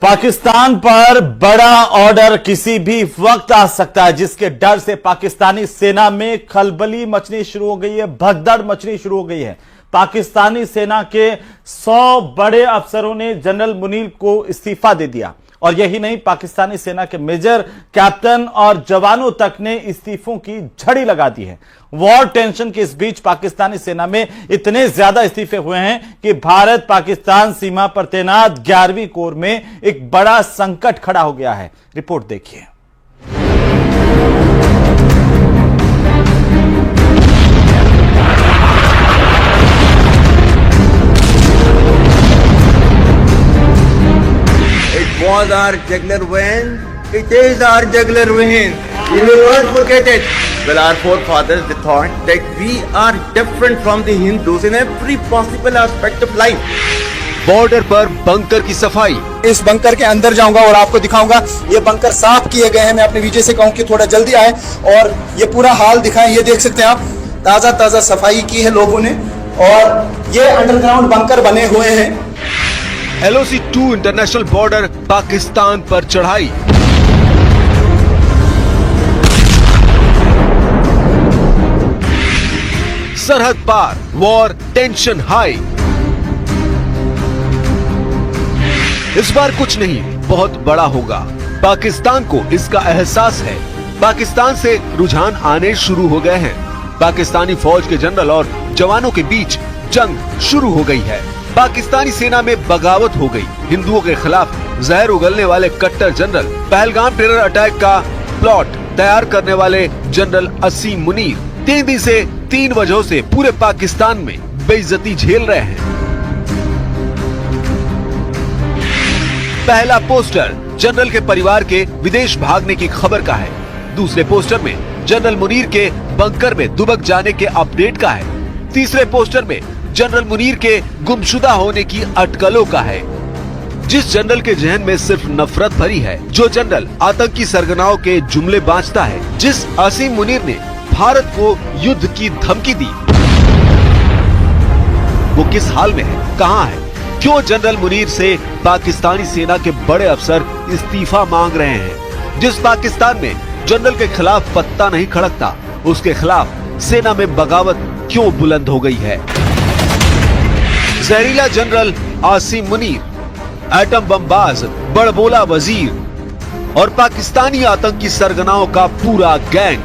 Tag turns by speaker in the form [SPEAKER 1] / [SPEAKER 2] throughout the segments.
[SPEAKER 1] पाकिस्तान पर बड़ा ऑर्डर किसी भी वक्त आ सकता है, जिसके डर से पाकिस्तानी सेना में खलबली मचनी शुरू हो गई है, भगदड़ मचनी शुरू हो गई है। पाकिस्तानी सेना के 100 बड़े अफसरों ने जनरल मुनीर को इस्तीफा दे दिया और यही नहीं, पाकिस्तानी सेना के मेजर, कैप्टन और जवानों तक ने इस्तीफों की झड़ी लगा दी है। वॉर टेंशन के इस बीच पाकिस्तानी सेना में इतने ज्यादा इस्तीफे हुए हैं कि भारत पाकिस्तान सीमा पर तैनात 11वीं कोर में एक बड़ा संकट खड़ा हो गया है। रिपोर्ट देखिए।
[SPEAKER 2] Was our jugular vein? It is our jugular vein. You will not forget it. Well, our forefathers they thought that we are different from the Hindus in every possible aspect of life.
[SPEAKER 3] Border पर bunker की सफाई।
[SPEAKER 4] इस bunker के अंदर जाऊंगा और आपको दिखाऊंगा। ये बंकर साफ किए गए हैं। मैं अपने विजय से कहूं कि थोड़ा जल्दी आए और ये पूरा हाल दिखाएं। ये देख सकते हैं आप, ताजा ताजा सफाई की है लोगों ने और ये अंडरग्राउंड बंकर बने हुए हैं।
[SPEAKER 3] LOC 2 इंटरनेशनल बॉर्डर पाकिस्तान पर चढ़ाई। सरहद पार वॉर टेंशन हाई। इस बार कुछ नहीं, बहुत बड़ा होगा। पाकिस्तान को इसका एहसास है। पाकिस्तान से रुझान आने शुरू हो गए हैं। पाकिस्तानी फौज के जनरल और जवानों के बीच जंग शुरू हो गई है। पाकिस्तानी सेना में बगावत हो गई। हिंदुओं के खिलाफ जहर उगलने वाले कट्टर जनरल, पहलगाम टेरर अटैक का प्लॉट तैयार करने वाले जनरल असीम मुनीर 3 दिन से 3 वजहों से पूरे पाकिस्तान में बेइज्जती झेल रहे हैं। पहला पोस्टर जनरल के परिवार के विदेश भागने की खबर का है। दूसरे पोस्टर में जनरल मुनीर के बंकर में दुबक जाने के अपडेट का है। तीसरे पोस्टर में जनरल मुनीर के गुमशुदा होने की अटकलों का है। जिस जनरल के जहन में सिर्फ नफरत भरी है, जो जनरल आतंकी सरगनाओं के जुमले बांचता है, जिस असीम मुनीर ने भारत को युद्ध की धमकी दी, वो किस हाल में है, कहां है? क्यों जनरल मुनीर से पाकिस्तानी सेना के बड़े अफसर इस्तीफा मांग रहे हैं? जिस पाकिस्तान में जनरल के खिलाफ पत्ता नहीं खड़कता, उसके खिलाफ सेना में बगावत क्यों बुलंद हो गई है? जहरीला जनरल आसिम मुनीर, एटम बमबाज, बड़बोला वजीर और पाकिस्तानी आतंकी सरगनाओं का पूरा गैंग।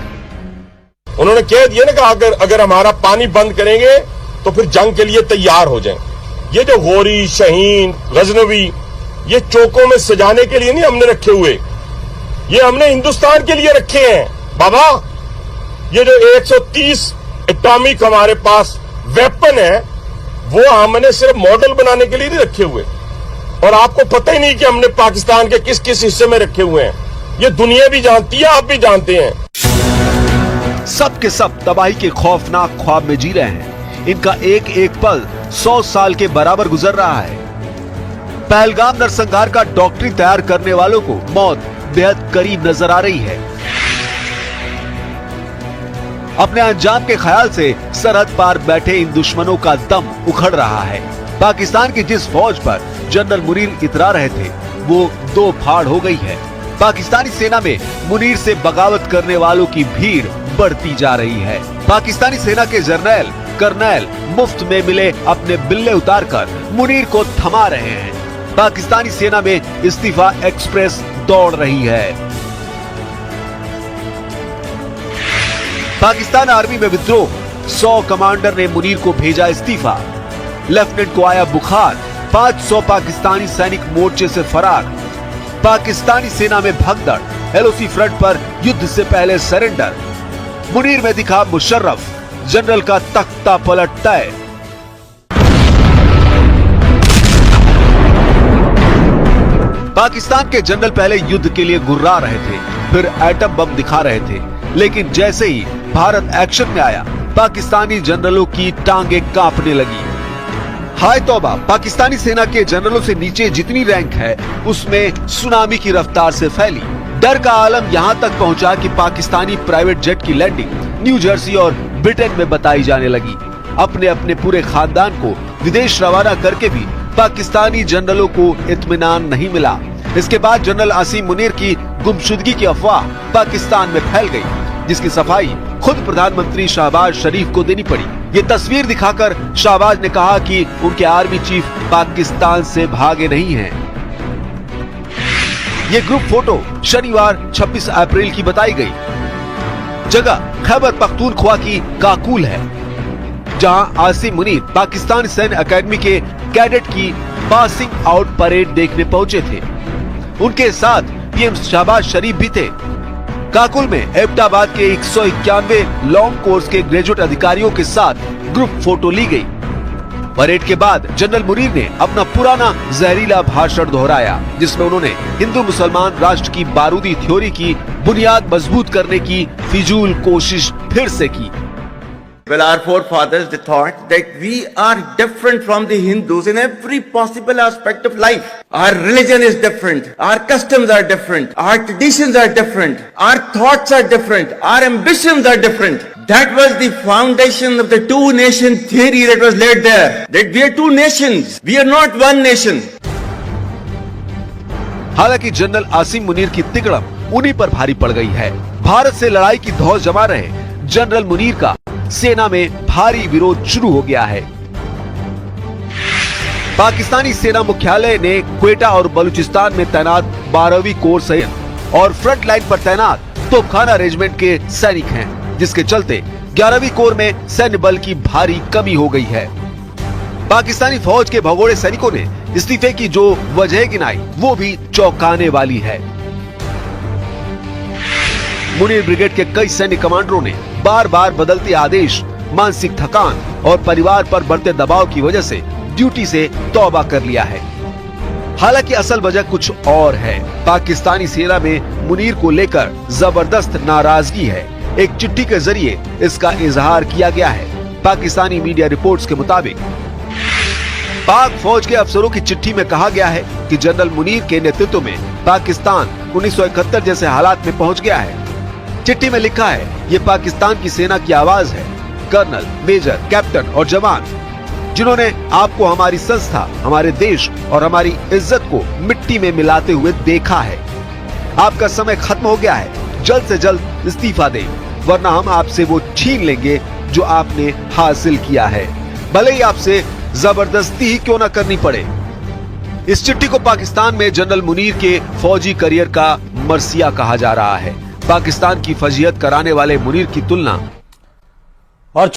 [SPEAKER 5] उन्होंने कह दिया ना कि अगर हमारा पानी बंद करेंगे तो फिर जंग के लिए तैयार हो जाएं। ये जो होरी, शहीन, गजनवी, ये चौकों में सजाने के लिए नहीं हमने रखे हुए, ये हमने हिंदुस्तान के लिए रखे हैं बाबा। ये जो 130 एटॉमिक हमारे पास वेपन है, वो हमने सिर्फ मॉडल बनाने के लिए नहीं रखे हुए, और आपको पता ही नहीं कि हमने पाकिस्तान के किस किस हिस्से में रखे हुए हैं। ये दुनिया भी जानती है, आप भी जानते हैं।
[SPEAKER 3] सब के सब तबाही के खौफनाक ख्वाब में जी रहे हैं। इनका एक एक पल 100 साल के बराबर गुजर रहा है। पहलगाम नरसंहार का डॉक्टरी तैयार करने वालों को मौत बेहद करीब नजर आ रही है। अपने अंजाम के ख्याल से सरहद पार बैठे इन दुश्मनों का दम उखड़ रहा है। पाकिस्तान की जिस फौज पर जनरल मुनीर इतरा रहे थे, वो 2 फाड़ हो गई है। पाकिस्तानी सेना में मुनीर से बगावत करने वालों की भीड़ बढ़ती जा रही है। पाकिस्तानी सेना के जर्नैल, कर्नैल मुफ्त में मिले अपने बिल्ले उतारकर मुनीर को थमा रहे हैं। पाकिस्तानी सेना में इस्तीफा एक्सप्रेस दौड़ रही है। पाकिस्तान आर्मी में विद्रोह, 100 कमांडर ने मुनीर को भेजा इस्तीफा। लेफ्टिनेंट को आया बुखार, 500 पाकिस्तानी सैनिक मोर्चे से फरार। पाकिस्तानी सेना में भगदड़, LOC फ्रंट पर युद्ध से पहले सरेंडर। मुनीर में दिखा मुशर्रफ, जनरल का तख्ता पलट तय। पाकिस्तान के जनरल पहले युद्ध के लिए गुर्रा रहे थे, फिर एटम बम दिखा रहे थे, लेकिन जैसे ही भारत एक्शन में आया, पाकिस्तानी जनरलों की टांगे कांपने लगी। हाय तौबा, पाकिस्तानी सेना के जनरलों से नीचे जितनी रैंक है, उसमें सुनामी की रफ्तार से फैली। डर का आलम यहाँ तक पहुँचा कि पाकिस्तानी प्राइवेट जेट की लैंडिंग न्यू जर्सी और ब्रिटेन में बताई जाने लगी। अपने अपने पूरे खानदान को विदेश रवाना करके भी पाकिस्तानी जनरलों को इत्मीनान नहीं मिला। इसके बाद जनरल आसिम मुनीर की गुमशुदगी की अफवाह पाकिस्तान में फैल गई, जिसकी सफाई खुद प्रधानमंत्री शहबाज शरीफ को देनी पड़ी। ये तस्वीर दिखाकर शहबाज ने कहा कि उनके आर्मी चीफ पाकिस्तान से भागे नहीं हैं। ये ग्रुप फोटो शनिवार 26 अप्रैल की बताई गई। जगह खैबर पख्तूनख्वा की काकुल है, जहां आसिम मुनीर पाकिस्तान सैन्य अकेडमी के कैडेट की पासिंग आउट परेड देखने पहुंचे थे। उनके साथ पीएम शहबाज शरीफ भी थे। काकुल में एबटाबाद के 191 लॉन्ग कोर्स के ग्रेजुएट अधिकारियों के साथ ग्रुप फोटो ली गई। परेड के बाद जनरल मुनीर ने अपना पुराना जहरीला भाषण दोहराया, जिसमें उन्होंने हिंदू मुसलमान राष्ट्र की बारूदी थ्योरी की बुनियाद मजबूत करने की फिजूल कोशिश फिर से की।
[SPEAKER 2] Well, our forefathers, they thought that we are different from the Hindus in every possible aspect of life. Our religion is different. Our customs are different. Our traditions are different. Our thoughts are different. Our ambitions are different. That was the foundation of the two-nation theory that was laid there. That we are two nations. We are not one nation.
[SPEAKER 3] हालांकि general Asim Munir की तिकड़म उन्हीं पर भारी पड़ गई है। भारत से लड़ाई की धौस जमा रहे जनरल मुनीर का सेना में भारी विरोध शुरू हो गया है। पाकिस्तानी सेना मुख्यालय ने क्वेटा और बलूचिस्तान में तैनात 12वीं कोर सैनिक और फ्रंट लाइन पर तैनात तोपखाना रेजिमेंट के सैनिक हैं, जिसके चलते 11वीं कोर में सैन्य बल की भारी कमी हो गई है। पाकिस्तानी फौज के भगोड़े सैनिकों ने इस्तीफे की जो वजह गिनाई, वो भी चौंकाने वाली है। मुनीर ब्रिगेड के कई सैन्य कमांडरों ने बार बार बदलते आदेश, मानसिक थकान और परिवार पर बढ़ते दबाव की वजह से ड्यूटी से तौबा कर लिया है। हालांकि असल वजह कुछ और है। पाकिस्तानी सेना में मुनीर को लेकर जबरदस्त नाराजगी है। एक चिट्ठी के जरिए इसका इजहार किया गया है। पाकिस्तानी मीडिया रिपोर्ट्स के मुताबिक पाक फौज के अफसरों की चिट्ठी में कहा गया है कि जनरल मुनीर के नेतृत्व में पाकिस्तान 1971 जैसे हालात में पहुंच गया है। चिट्ठी में लिखा है, ये पाकिस्तान की सेना की आवाज है, कर्नल, मेजर, कैप्टन और जवान, जिन्होंने आपको हमारी संस्था, हमारे देश और हमारी इज्जत को मिट्टी में मिलाते हुए देखा है। आपका समय खत्म हो गया है। जल्द से जल्द इस्तीफा दें, वरना हम आपसे वो छीन लेंगे जो आपने हासिल किया है, भले ही आपसे जबरदस्ती ही क्यों न करनी पड़े। इस चिट्ठी को पाकिस्तान में जनरल मुनीर के फौजी करियर का मरसिया कहा जा रहा है। पाकिस्तान की फजीहत कराने वाले मुनीर की तुलना
[SPEAKER 1] और